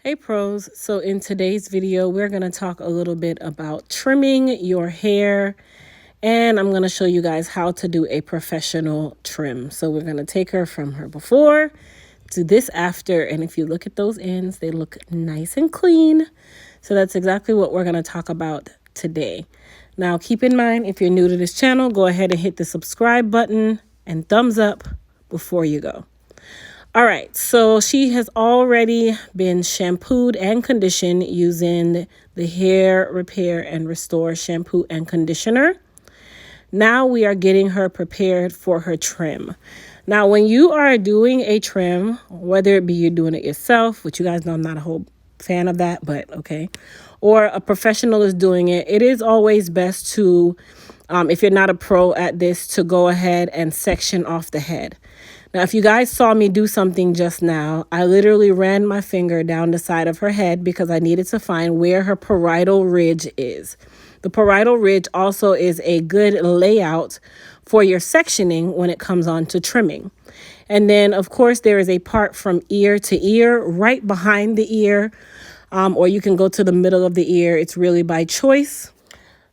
Hey pros, so in today's video we're going to talk a little bit about trimming your hair, and I'm going to show you guys how to do a professional trim. So we're going to take her from her before to this after, and if you look at those ends, they look nice and clean. So that's exactly what we're going to talk about today. Now keep in mind, if you're new to this channel, go ahead and hit the subscribe button and thumbs up before you go. All right, so she has already been shampooed and conditioned using the Hair Repair and Restore shampoo and conditioner. Now we are getting her prepared for her trim. Now, when you are doing a trim, whether it be you're doing it yourself, which you guys know I'm not a whole fan of that, but okay, or a professional is doing it, it is always best to, if you're not a pro at this, to go ahead and section off the head. Now, if you guys saw me do something just now, I literally ran my finger down the side of her head because I needed to find where her parietal ridge is. The parietal ridge also is a good layout for your sectioning when it comes on to trimming. And then, of course, there is a part from ear to ear, right behind the ear, or you can go to the middle of the ear. It's really by choice.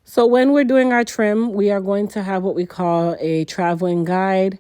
So when we're doing our trim, we are going to have what we call a traveling guide.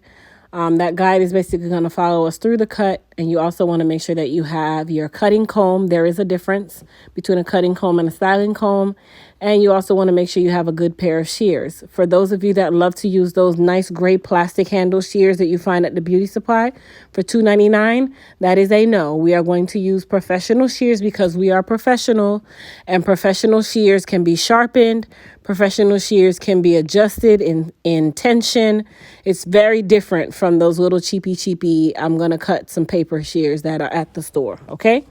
That guide is basically going to follow us through the cut, and you also want to make sure that you have your cutting comb. There is a difference between a cutting comb and a styling comb, and you also want to make sure you have a good pair of shears. For those of you that love to use those nice gray plastic handle shears that you find at the beauty supply for $2.99, that is a no. We are going to use professional shears because we are professional, and professional shears can be sharpened. Professional shears can be adjusted in tension. It's very different from those little cheapy, I'm going to cut some paper shears that are at the store, okay?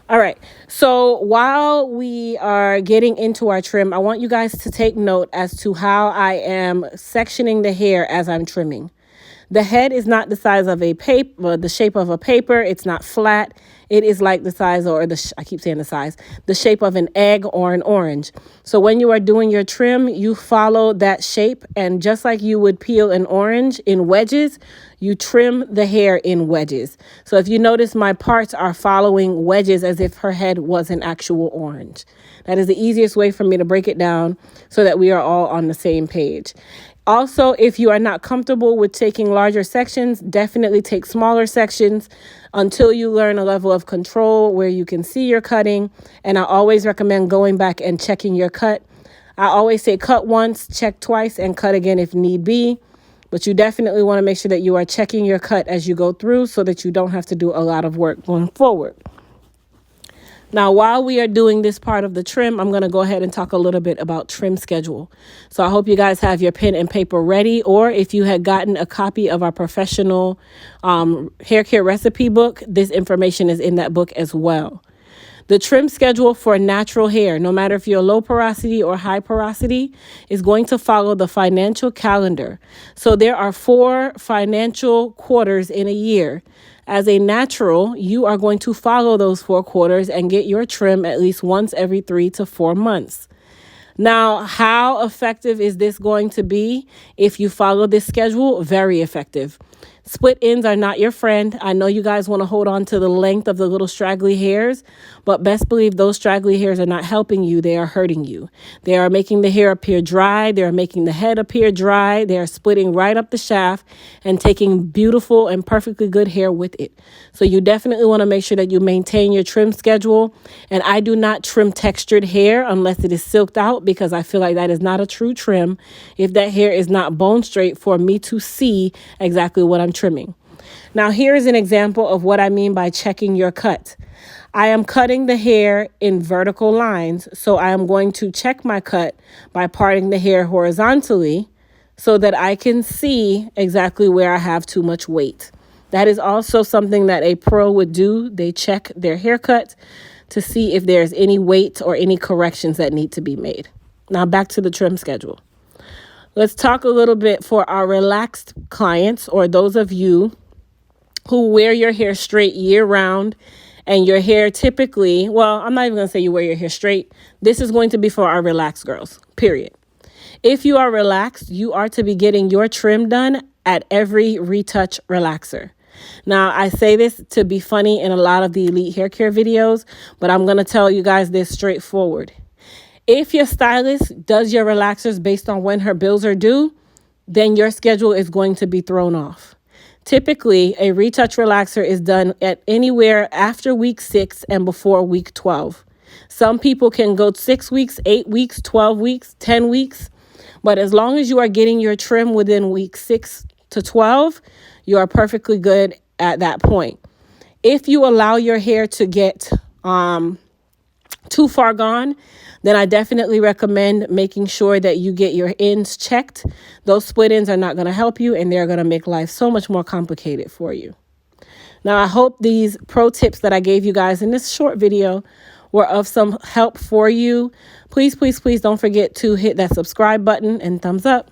All right, so while we are getting into our trim, I want you guys to take note as to how I am sectioning the hair as I'm trimming. The head is not the size of a paper, the shape of a paper. It's not flat. It is like the size, or I keep saying the size, the shape of an egg or an orange. So when you are doing your trim, you follow that shape, and just like you would peel an orange in wedges, you trim the hair in wedges. So if you notice, my parts are following wedges as if her head was an actual orange. That is the easiest way for me to break it down so that we are all on the same page. Also, if you are not comfortable with taking larger sections, definitely take smaller sections until you learn a level of control where you can see your cutting. And I always recommend going back and checking your cut. I always say cut once, check twice, and cut again if need be. But you definitely want to make sure that you are checking your cut as you go through so that you don't have to do a lot of work going forward. Now, while we are doing this part of the trim, I'm going to go ahead and talk a little bit about trim schedule. So I hope you guys have your pen and paper ready, or if you had gotten a copy of our professional hair care recipe book, this information is in that book as well. The trim schedule for natural hair, no matter if you're low porosity or high porosity, is going to follow the financial calendar. So there are 4 financial quarters in a year. As a natural, you are going to follow those 4 quarters and get your trim at least once every 3 to 4 months. Now, how effective is this going to be if you follow this schedule? Very effective. Split ends are not your friend. I know you guys want to hold on to the length of the little straggly hairs, but best believe those straggly hairs are not helping you. They are hurting you. They are making the hair appear dry. They are making the head appear dry. They are splitting right up the shaft and taking beautiful and perfectly good hair with it. So you definitely want to make sure that you maintain your trim schedule. And I do not trim textured hair unless it is silked out, because I feel like that is not a true trim if that hair is not bone straight for me to see exactly what I'm trimming. Now, here is an example of what I mean by checking your cut. I am cutting the hair in vertical lines, so I am going to check my cut by parting the hair horizontally so that I can see exactly where I have too much weight. That is also something that a pro would do. They check their haircut to see if there's any weight or any corrections that need to be made. Now back to the trim schedule. Let's talk a little bit for our relaxed clients, or those of you who wear your hair straight year round, and your hair typically, well, I'm not even going to say you wear your hair straight. This is going to be for our relaxed girls, period. If you are relaxed, you are to be getting your trim done at every retouch relaxer. Now, I say this to be funny in a lot of the Elite Hair Care videos, but I'm going to tell you guys this straightforward. If your stylist does your relaxers based on when her bills are due, then your schedule is going to be thrown off. Typically, a retouch relaxer is done at anywhere after week 6 and before week 12. Some people can go 6 weeks, 8 weeks, 12 weeks, 10 weeks. But as long as you are getting your trim within week 6 to 12, you are perfectly good at that point. If you allow your hair to get too far gone, then I definitely recommend making sure that you get your ends checked. Those split ends are not going to help you, and they're going to make life so much more complicated for you. Now, I hope these pro tips that I gave you guys in this short video were of some help for you. Please, please, please don't forget to hit that subscribe button and thumbs up.